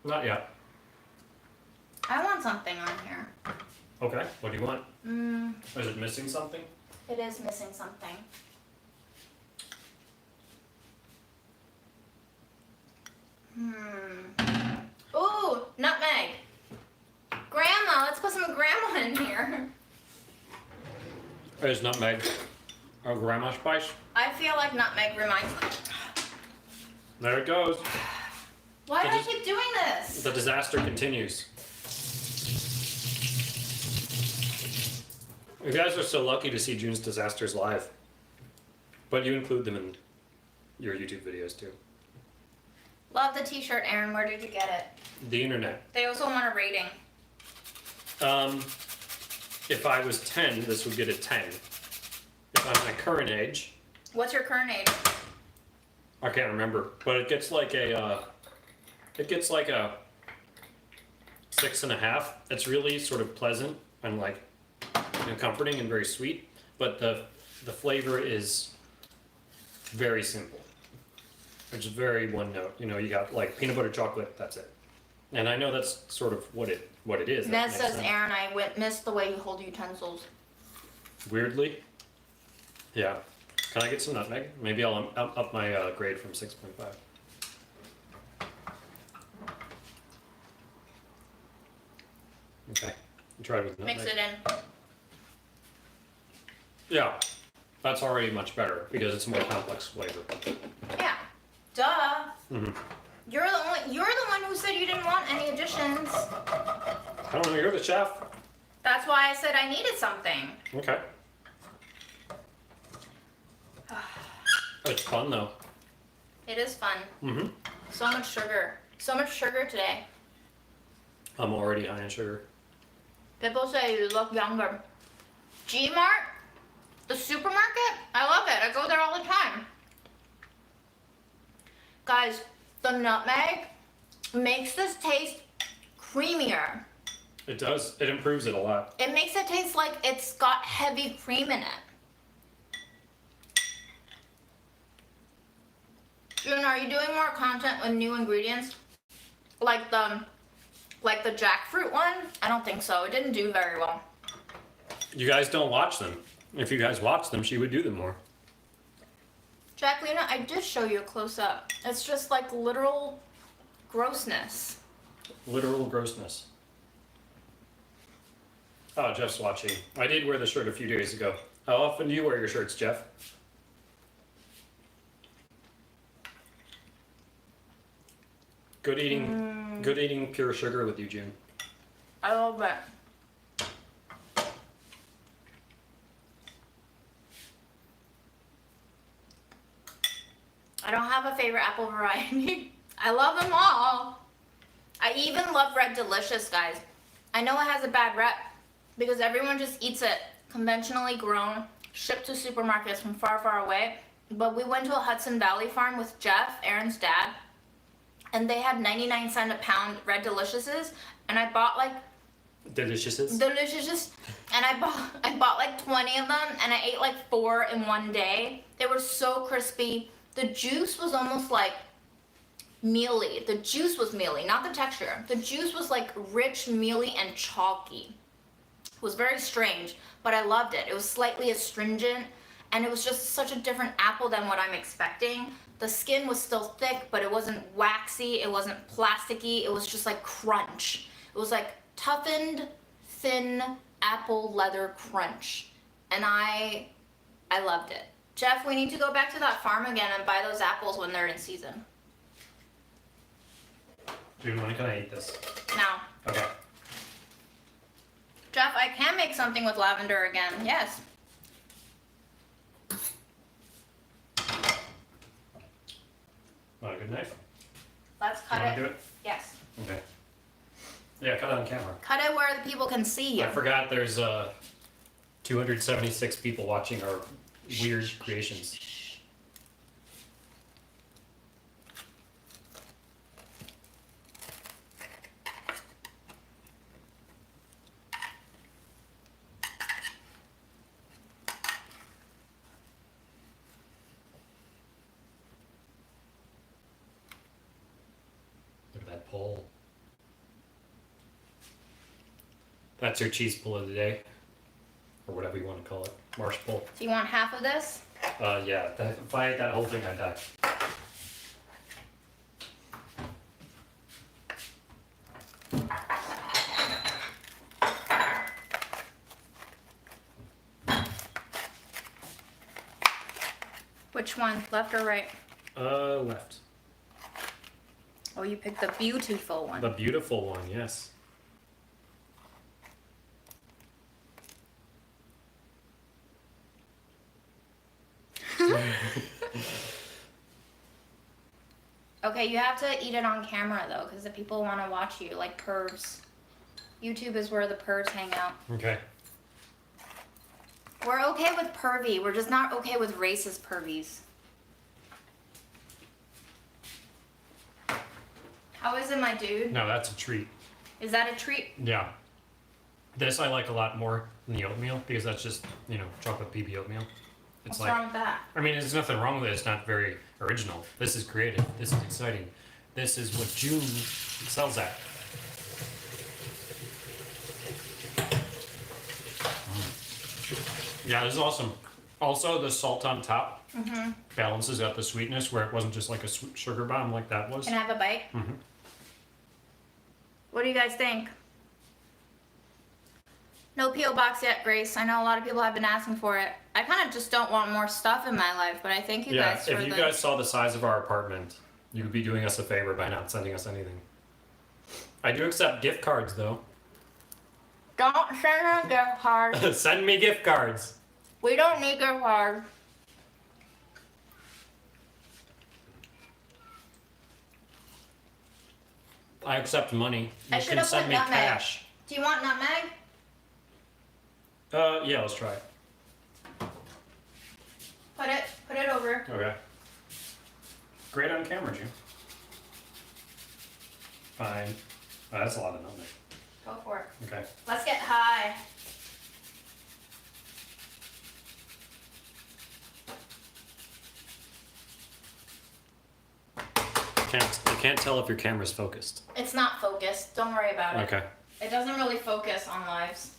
Not yet. I want something on here. Okay, what do you want? Is it missing something? It is missing something. Ooh, nutmeg. Grandma, let's put some grandma in here. Is nutmeg a grandma spice? I feel like nutmeg reminds me. There it goes. Why do I keep doing this? The disaster continues. You guys are so lucky to see June's disasters live. But you include them in your YouTube videos too. Love the t-shirt, Aaron. Where did you get it? The internet. They also want a rating. If I was 10, this would get a 10. If I'm my current age, What's your current age? I can't remember, but it gets like a 6.5. It's really sort of pleasant and like comforting and very sweet, but the flavor is very simple. It's very one note. You know, you got like peanut butter chocolate. That's it. And I know that's sort of what it is. That Ned makes says, sense. Aaron, I missed the way you hold utensils. Weirdly. Yeah. Can I get some nutmeg? Maybe I'll up my grade from 6.5. Okay. Try it with nutmeg. Mix it in. Yeah. That's already much better because it's a more complex flavor. Yeah. Duh. Mhm. You're the one who said you didn't want any additions. I don't know. You're the chef. That's why I said I needed something. Okay. It's fun though. It is fun. Mm-hmm. So much sugar. So much sugar today. I'm already high in sugar. People say you look younger. G-Mart? The supermarket? I love it. I go there all the time. Guys, the nutmeg makes this taste creamier. It does. It improves it a lot. It makes it taste like it's got heavy cream in it. June, are you doing more content with new ingredients? Like the Like the jackfruit one? I don't think so. It didn't do very well. You guys don't watch them. If you guys watch them, she would do them more. Jacqueline, I did show you a close up. It's just like literal grossness. Literal grossness. Oh, Jeff's watching. I did wear the shirt a few days ago. How often do you wear your shirts, Jeff? Good eating. Good eating pure sugar with you, June. I love it. I don't have a favorite apple variety. I love them all. I even love Red Delicious, guys. I know it has a bad rep because everyone just eats it conventionally grown, shipped to supermarkets from far, far away. But we went to a Hudson Valley farm with Jeff, Aaron's dad, and they had 99 cents a pound Red Deliciouses, and I bought like Delicious. and I bought like 20 of them, and I ate like 4 in one day. They were so crispy. The juice was almost like mealy. The juice was mealy, not the texture. The juice was like rich, mealy, and chalky. It was very strange, but I loved it. It was slightly astringent, and it was just such a different apple than what I'm expecting. The skin was still thick, but it wasn't waxy, it wasn't plasticky, it was just like crunch. It was like toughened, thin apple leather crunch. And I loved it. Jeff, we need to go back to that farm again and buy those apples when they're in season. June, when can I eat this? Now, Okay. Jeff, I can make something with lavender again. Yes. Want a good knife? Let's cut You want it. to do it? Yes. Okay. Yeah, cut it on camera. Cut it where the people can see you. I forgot there's 276 people watching our weird creations. Look at that pole. That's your cheese pull of the day, or whatever you want to call it. Marsh pull. Do you want half of this? Yeah. If I ate that whole thing, I'd die. Which one? Left or right? Left. Oh, you picked the beautiful one. The beautiful one, yes. Okay, you have to eat it on camera though, because the people want to watch you, like pervs. YouTube is where the pervs hang out. Okay. We're okay with pervy, we're just not okay with racist pervies. How is it, my dude? No, that's a treat. Is that a treat? Yeah. This I like a lot more than the oatmeal because that's just, chocolate PB oatmeal. It's What's wrong with that? I mean, there's nothing wrong with it. It's not very original. This is creative. This is exciting. This is what June sells at. Yeah, this is awesome. Also, the salt on top balances out the sweetness where it wasn't just like a sugar bomb like that was. Can I have a bite? Mhm. What do you guys think? No P.O. box yet, Grace. I know a lot of people have been asking for it. I kind of just don't want more stuff in my life, but I thank you Yeah, guys for if you guys saw the size of our apartment, you would be doing us a favor by not sending us anything. I do accept gift cards, though. Don't send a gift card. Send me gift cards. We don't need gift cards. I accept money. I You should can have send put me nutmeg. cash. Do you want nutmeg? Yeah, let's try it. Put it over. Okay. Great on camera, Jim. Fine. Oh, that's a lot of nutmeg. Go for it. Okay. Let's get high. I can't tell if your camera's focused. It's not focused. Don't worry about it. Okay. It doesn't really focus on lives.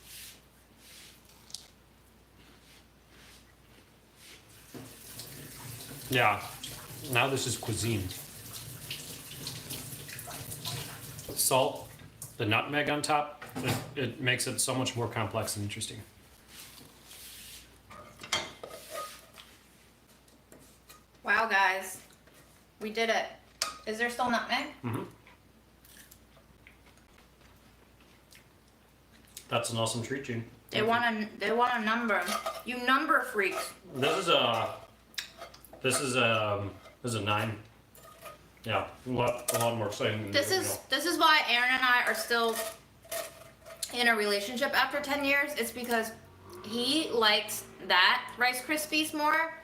Yeah. Now this is cuisine. Salt, the nutmeg on top, it makes it so much more complex and interesting. Wow, guys. We did it. Is there still nutmeg? Mm-hmm. That's an awesome treat, Gene. They want a number. You number freaks. This is a 9. Yeah, a lot more exciting than This is why Aaron and I are still in a relationship after 10 years. It's because he likes that Rice Krispies more,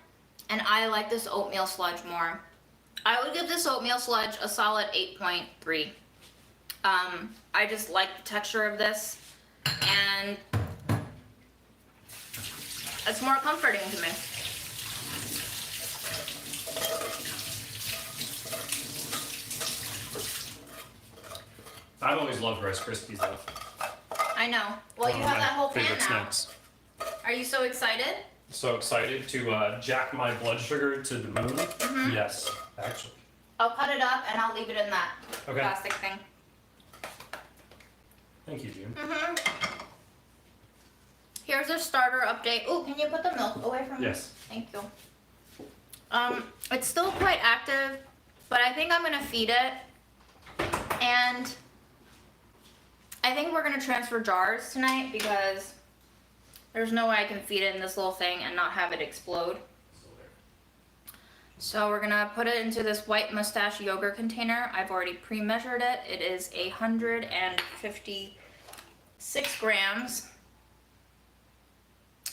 and I like this oatmeal sludge more. I would give this oatmeal sludge a solid 8.3. I just like the texture of this, and it's more comforting to me. I've always loved Rice Krispies though. I know. Well, you have that whole pan favorite now. snacks. Are you so excited? So excited to jack my blood sugar to the moon. Mm-hmm. Yes, actually. I'll cut it up and I'll leave it in that Okay. plastic thing. Thank you, June. Mm-hmm. Here's a starter update. Oh, can you put the milk away from me? Yes. Thank you. It's still quite active, but I think I'm gonna feed it. And I think we're gonna transfer jars tonight because there's no way I can feed it in this little thing and not have it explode. So we're gonna put it into this white mustache yogurt container. I've already pre-measured it. It is 156 grams.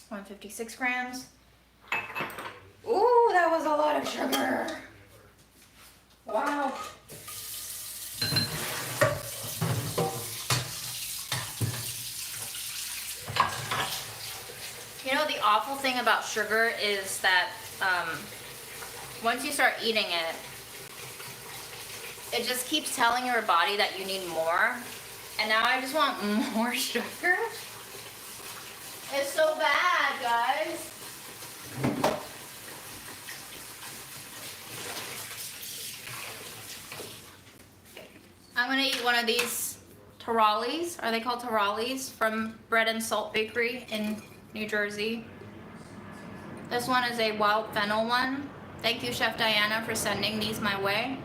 156 grams. Ooh, that was a lot of sugar. Wow. You know, the awful thing about sugar is that once you start eating it, it just keeps telling your body that you need more. And now I just want more sugar. It's so bad, guys. I'm gonna eat one of these tamales. Are they called tamales? From Bread and Salt Bakery in New Jersey. This one is a wild fennel one. Thank you, Chef Diana, for sending these my way.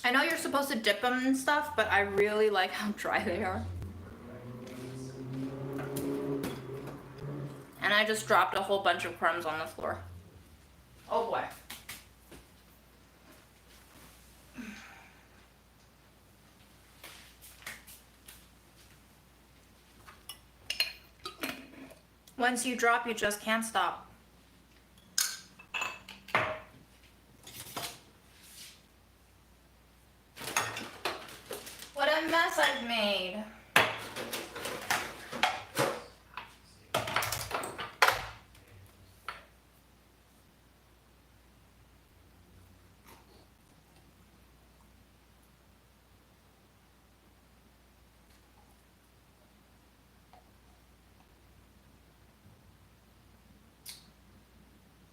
I know you're supposed to dip them and stuff, but I really like how dry they are. And I just dropped a whole bunch of crumbs on the floor. Oh boy. Once you drop, you just can't stop. What a mess I've made.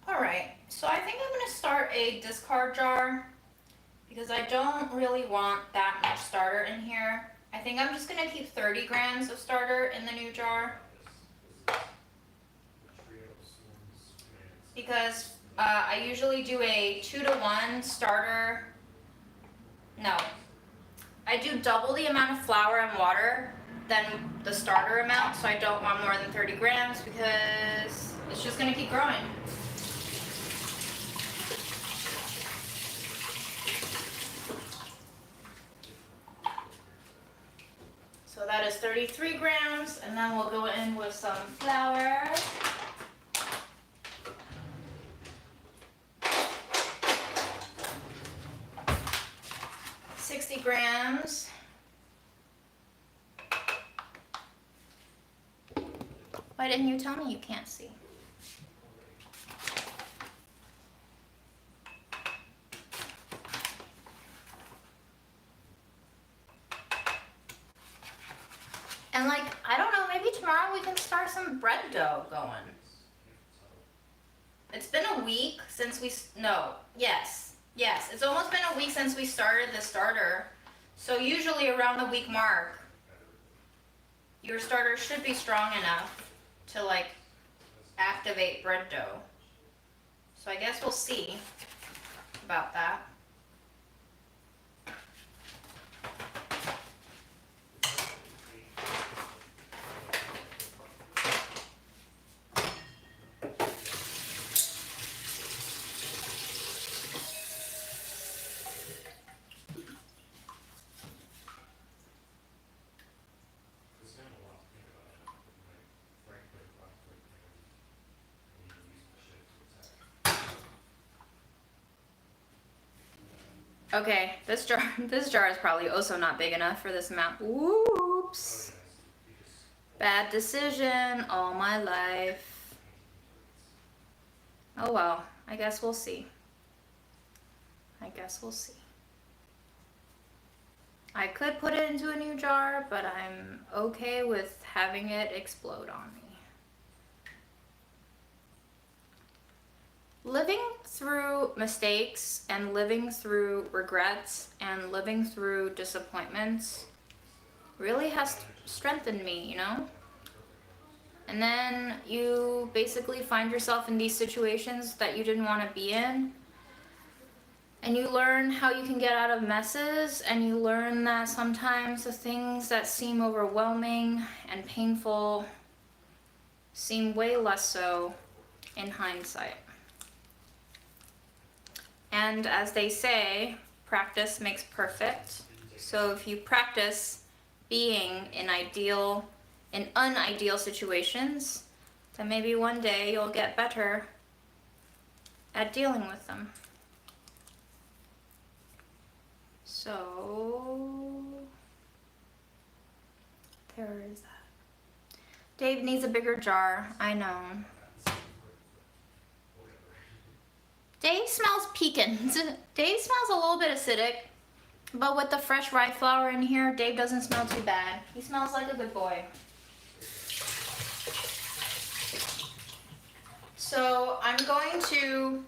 Alright, so I think I'm going to start a discard jar because I don't really want that much starter in here. I think I'm just going to keep 30 grams of starter in the new jar because I usually do a 2-to-1 starter. No, I do double the amount of flour and water than the starter amount, so I don't want more than 30 grams because it's just going to keep growing. So that is 33 grams, and then we'll go in with some flour. $60 grams. Why didn't you tell me you can't see? And like, I don't know, maybe tomorrow we can start some bread dough going. It's been a week since yes, it's almost been a week since we started the starter. So usually around the week mark, your starter should be strong enough to like activate bread dough. So I guess we'll see about that. Okay, this jar is probably also not big enough for this amount. Oops. Bad decision all my life. Oh well, I guess we'll see. I guess we'll see. I could put it into a new jar, but I'm okay with having it explode on me. Living through mistakes and living through regrets and living through disappointments really has strengthened me, you know? And then you basically find yourself in these situations that you didn't want to be in. And you learn how you can get out of messes, and you learn that sometimes the things that seem overwhelming and painful seem way less so in hindsight. And as they say, practice makes perfect. So if you practice being in unideal situations, then maybe one day you'll get better at dealing with them. So there is that. Dave needs a bigger jar, I know. Dave smells pecan. Dave smells a little bit acidic, but with the fresh rye flour in here, Dave doesn't smell too bad. He smells like a good boy. So I'm going to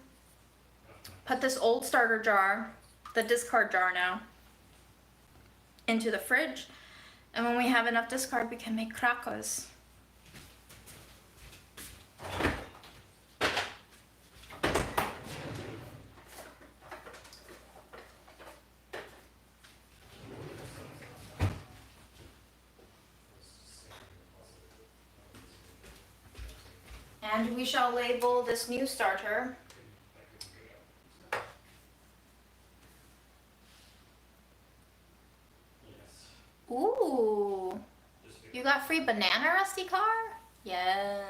put this old starter jar, the discard jar now, into the fridge. And when we have enough discard, we can make crackers. And we shall label this new starter Ooh, you got free banana, Rusty Car? Yes.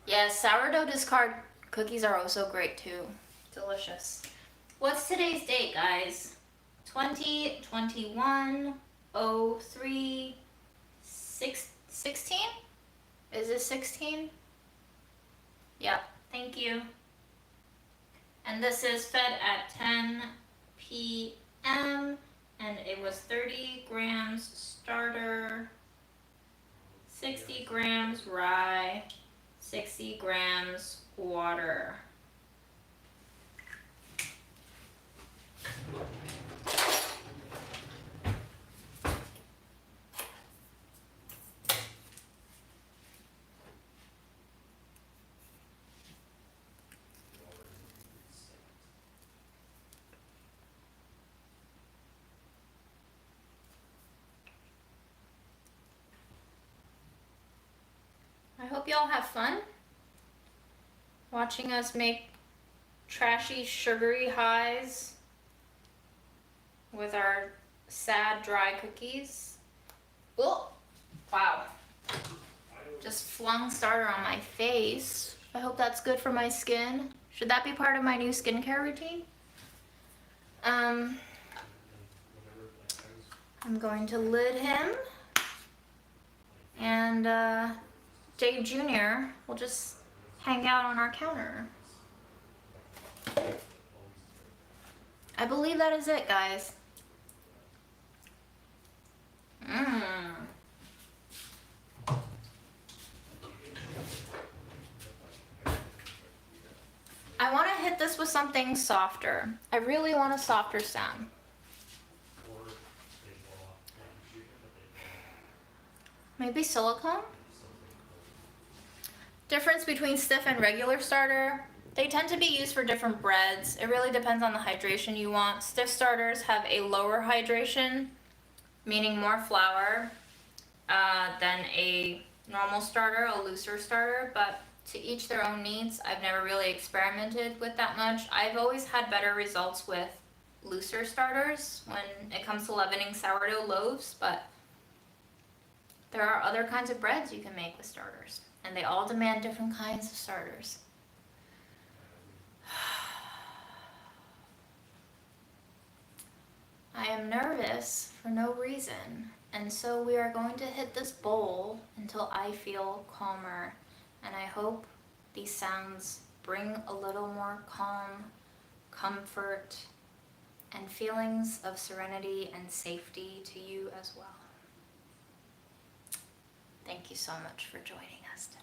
Yes, sourdough discard cookies are also great too. Delicious. What's today's date, guys? 20/21/03 16? Is it 16? Yep, thank you. And this is fed at 10 p.m. and it was 30 grams starter, 60 grams rye, 60 grams water. I hope y'all have fun watching us make trashy, sugary highs with our sad, dry cookies. Oh, wow. Just flung starter on my face. I hope that's good for my skin. Should that be part of my new skincare routine? I'm going to lid him and Dave Jr. will just hang out on our counter. I believe that is it, guys. I want to hit this with something softer. I really want a softer sound. Maybe silicone? Difference between stiff and regular starter. They tend to be used for different breads. It really depends on the hydration you want. Stiff starters have a lower hydration, meaning more flour, than a normal starter, a looser starter, but to each their own needs. I've never really experimented with that much. I've always had better results with looser starters when it comes to leavening sourdough loaves, but there are other kinds of breads you can make with starters, and they all demand different kinds of starters. I am nervous for no reason, and so we are going to hit this bowl until I feel calmer, and I hope these sounds bring a little more calm, comfort, and feelings of serenity and safety to you as well. Thank you so much for joining us tonight.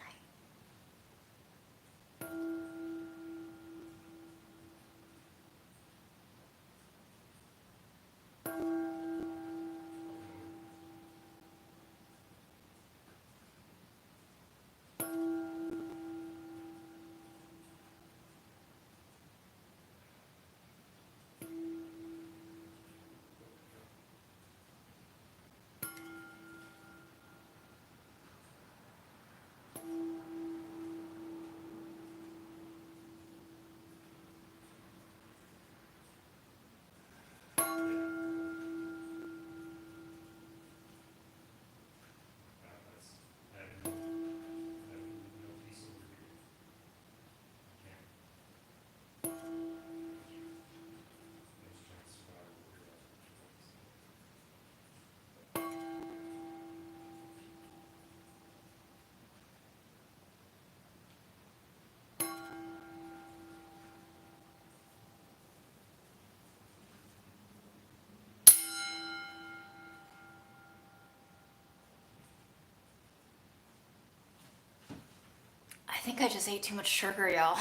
I think I just ate too much sugar, y'all.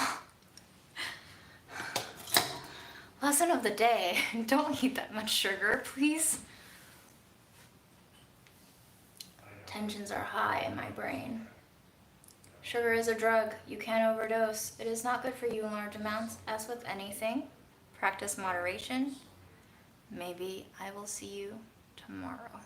Lesson of the day, don't eat that much sugar, please. Tensions are high in my brain. Sugar is a drug. You can't overdose. It is not good for you in large amounts. As with anything, practice moderation. Maybe I will see you tomorrow.